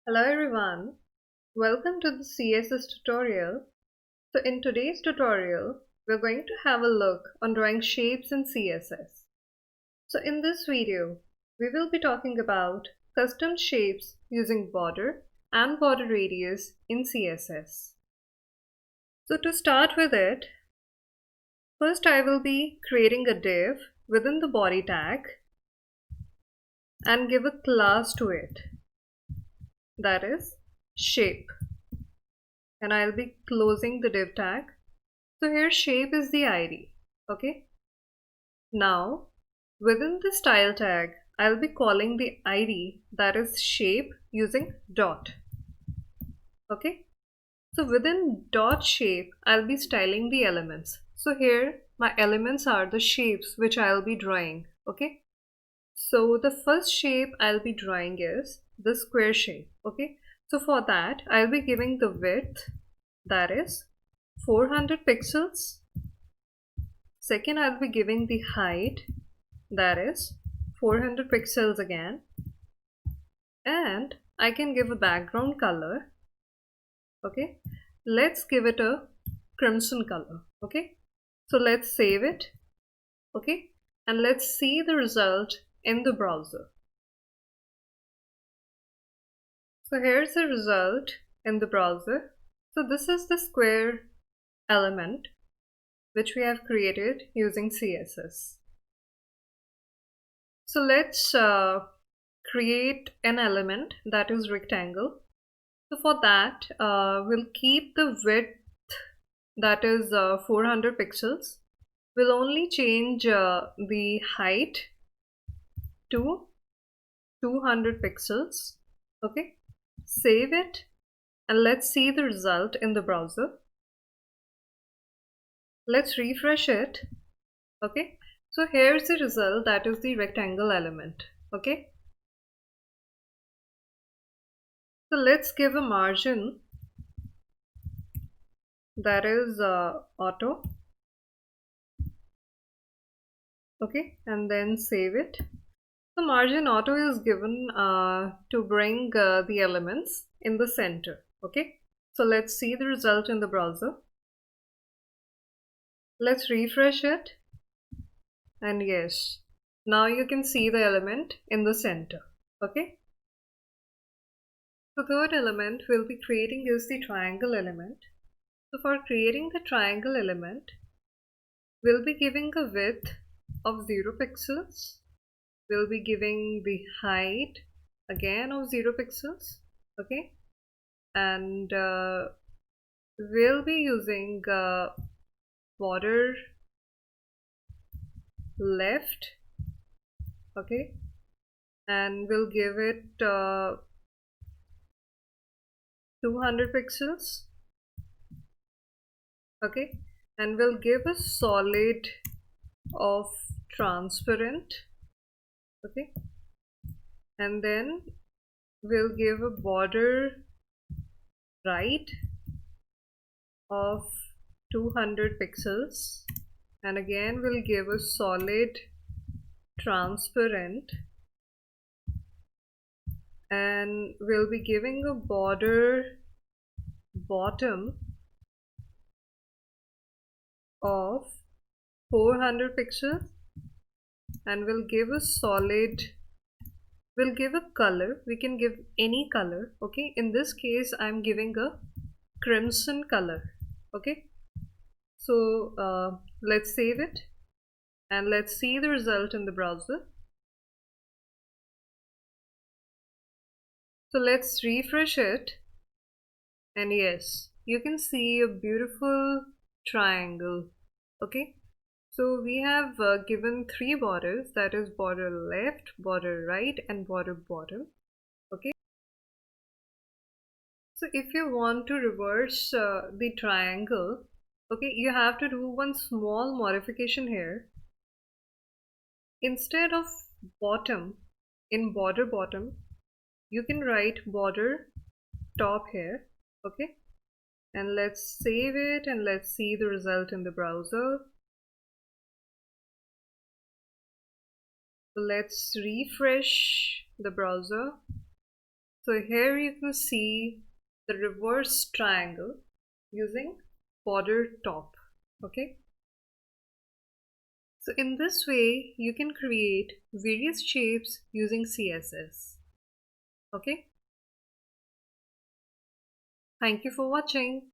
Hello everyone, welcome to the CSS tutorial. So in today's tutorial, we're going to have a look on drawing shapes in CSS. So in this video, we will be talking about custom shapes using border and border radius in CSS. So to start with it, first I will be creating a div within the body tag and give a class to it, that is shape. And I'll be closing the div tag. So here shape is the ID. Okay. Now within the style tag, I'll be calling the ID that is shape using dot. Okay. So within dot shape, I'll be styling the elements. So here my elements are the shapes which I'll be drawing. Okay. So the first shape I'll be drawing is the square shape. Okay. So for that, I'll be giving the width that is 400 pixels. Second, I'll be giving the height that is 400 pixels again, and I can give a background color. Okay, let's give it a crimson color. Okay, so let's save it. Okay, and let's see the result in the browser. So here's the result in the browser. So this is the square element which we have created using CSS. So let's create an element that is rectangle. So for that, we'll keep the width that is 400 pixels. We'll only change the height to 200 pixels. Okay, save it and let's see the result in the browser. Let's refresh it. Okay, so here's the result, that is the rectangle element. Okay, so let's give a margin that is auto. Okay, and then save it. The margin auto is given to bring the elements in the center. Okay, so let's see the result in the browser. Let's refresh it, and yes, now you can see the element in the center. Okay, the third element we'll be creating is the triangle element. So for creating the triangle element, we'll be giving a width of 0 pixels. We'll be giving the height again of 0 pixels. Okay, and we'll be using border left. Okay, and we'll give it 200 pixels. Okay, and we'll give a solid of transparent. Okay, and then we'll give a border right of 200 pixels, and again we'll give a solid transparent, and we'll be giving a border bottom of 400 pixels, and we'll give a solid, we'll give a color, we can give any color. Okay, in this case I'm giving a crimson color. Okay, so let's save it and let's see the result in the browser. So let's refresh it, and yes, you can see a beautiful triangle. Okay, so we have given 3 borders, that is border left, border right, and border bottom. Okay, so if you want to reverse the triangle, okay, you have to do one small modification here. Instead of bottom, in border bottom, you can write border top here. Okay, and let's save it and let's see the result in the browser. Let's refresh the browser. So here you can see the reverse triangle using border top. Okay. So in this way, you can create various shapes using CSS. Okay. Thank you for watching.